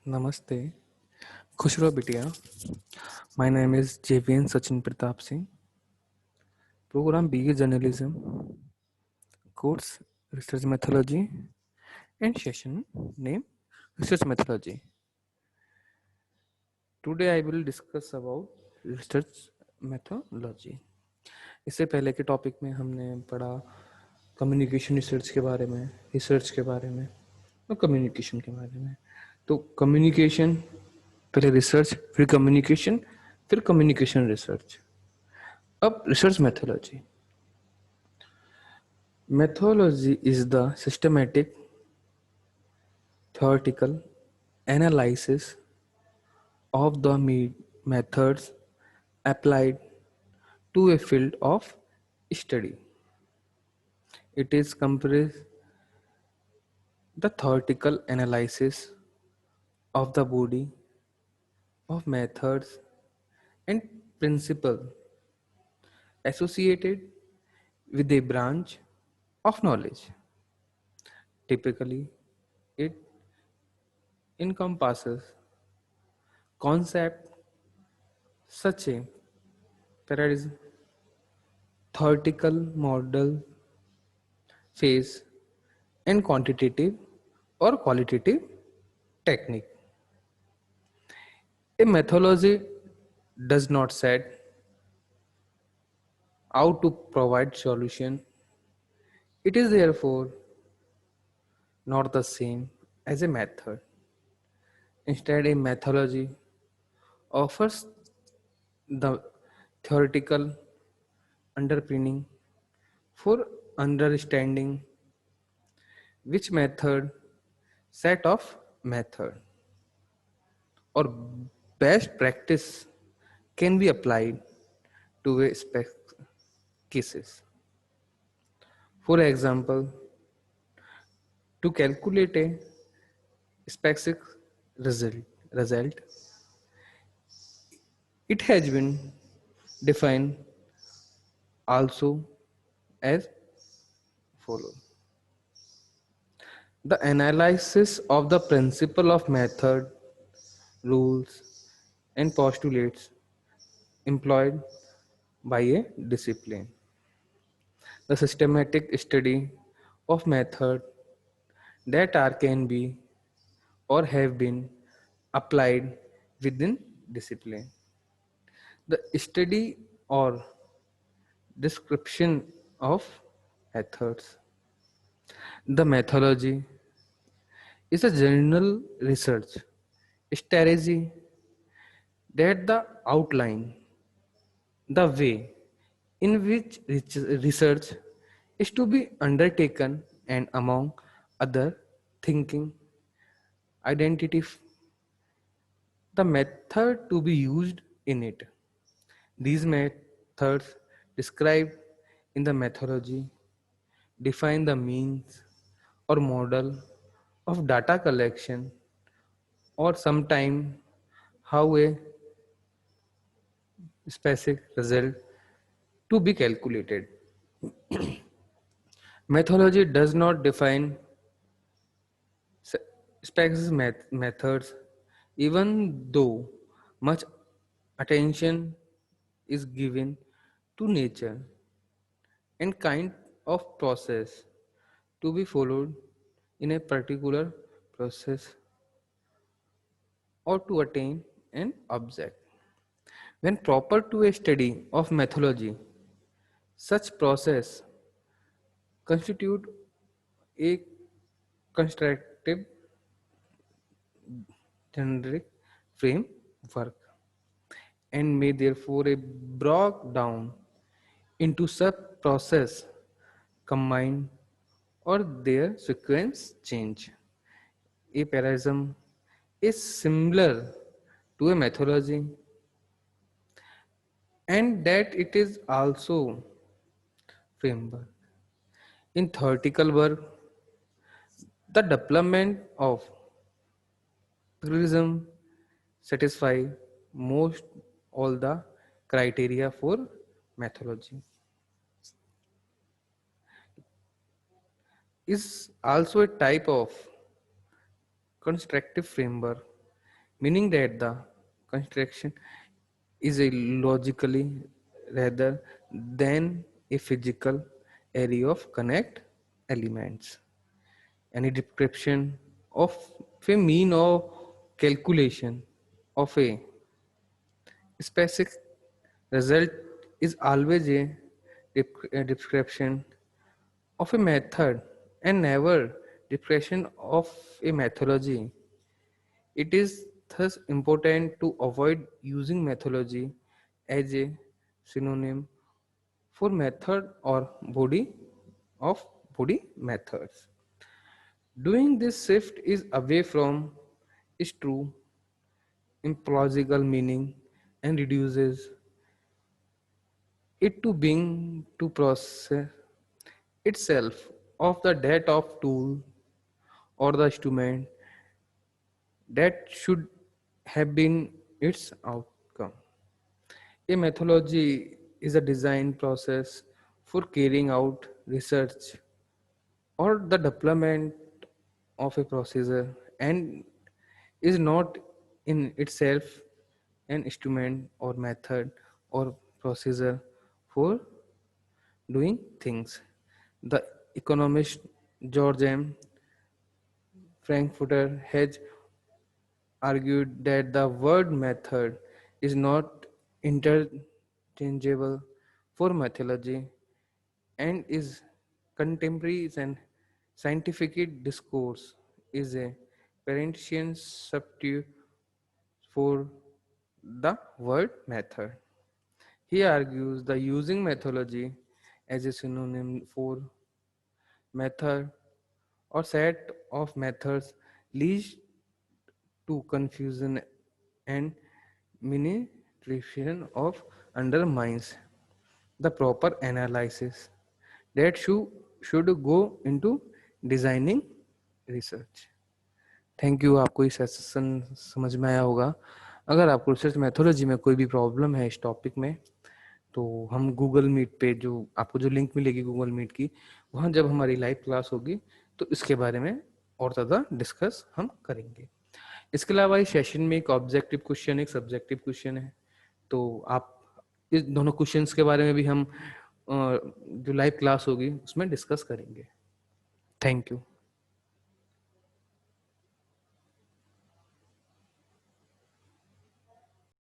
Namaste. Khushro Bitia. My name is JVN Sachin Pratap Singh. Program BA Journalism, course Research Methodology, and session name Research Methodology. Today I will discuss about Research Methodology. इससे पहले के topic में हमने पढ़ा communication research के बारे में, research के बारे में और कम्युनिकेशन के बारे में। तो कम्युनिकेशन, पहले रिसर्च, फिर कम्युनिकेशन रिसर्च। अब research methodology. Methodology is the systematic, theoretical analysis of the methods applied to a field of study. It is comprised the theoretical analysis of the body of methods and principles associated with a branch of knowledge. Typically, it encompasses concepts such as paradigm, theoretical model, phase, and quantitative or qualitative technique. A methodology does not set out to provide solution. It is therefore not the same as a method. Instead, a methodology offers the theoretical underpinning for understanding which method, set of method, or best practice can be applied to a cases. For example, to calculate a specific result, result, it has been defined also as follows. The analysis of the principle of method, rules, and postulates employed by a discipline. The systematic study of method that are can be or have been applied within discipline. The study or description of methods. The methodology is a general research strategy that the outline the way in which research is to be undertaken and among other thinking identity the method to be used in it. These methods described in the methodology define the means or model of data collection or sometime how a specific result to be calculated. Methodology does not define specific methods even though much attention is given to nature and kind of process to be followed in a particular process or to attain an object. When proper to a study of methodology, such process constitute a constructive generic framework and may therefore be brought down into sub process combine or their sequence change. A parallelism is similar to a methodology and that it is also framework. In theoretical work, the development of parallelism satisfy most all the criteria for methodology. Is also a type of constructive framework meaning that the construction is a logically rather than a physical area of connect elements. Any description of a mean or calculation of a specific result is always a description of a method and never description of a methodology. It is thus important to avoid using methodology as a synonym for method or body of body methods. Doing this shift is away from is true implausible meaning and reduces it to being to process itself of the data of tool or the instrument that should have been its outcome. A methodology is a design process for carrying out research or the deployment of a procedure and is not in itself an instrument or method or procedure for doing things. The economist George M. Frankfurter has argued that the word method is not interchangeable for methodology and is contemporary and scientific discourse is a parentian substitute for the word method. He argues the using methodology as a synonym for method or set of methods leads to confusion and manipulation of undermines the proper analysis that should go into designing research. Thank you. आपको ये session समझ में आया होगा। अगर आपको research methodology में कोई भी प्रॉब्लम है इस टॉपिक में, तो हम गूगल मीट पे जो आपको जो लिंक मिलेगी गूगल मीट की, वहाँ जब हमारी लाइव क्लास होगी तो इसके बारे में और ज़्यादा डिस्कस हम करेंगे। इसके अलावा इस सेशन में एक ऑब्जेक्टिव क्वेश्चन एक सब्जेक्टिव क्वेश्चन है, तो आप इस दोनों क्वेश्चंस के बारे में भी हम जो लाइव क्लास होगी उसमें डिस्कस करेंगे। Thank you.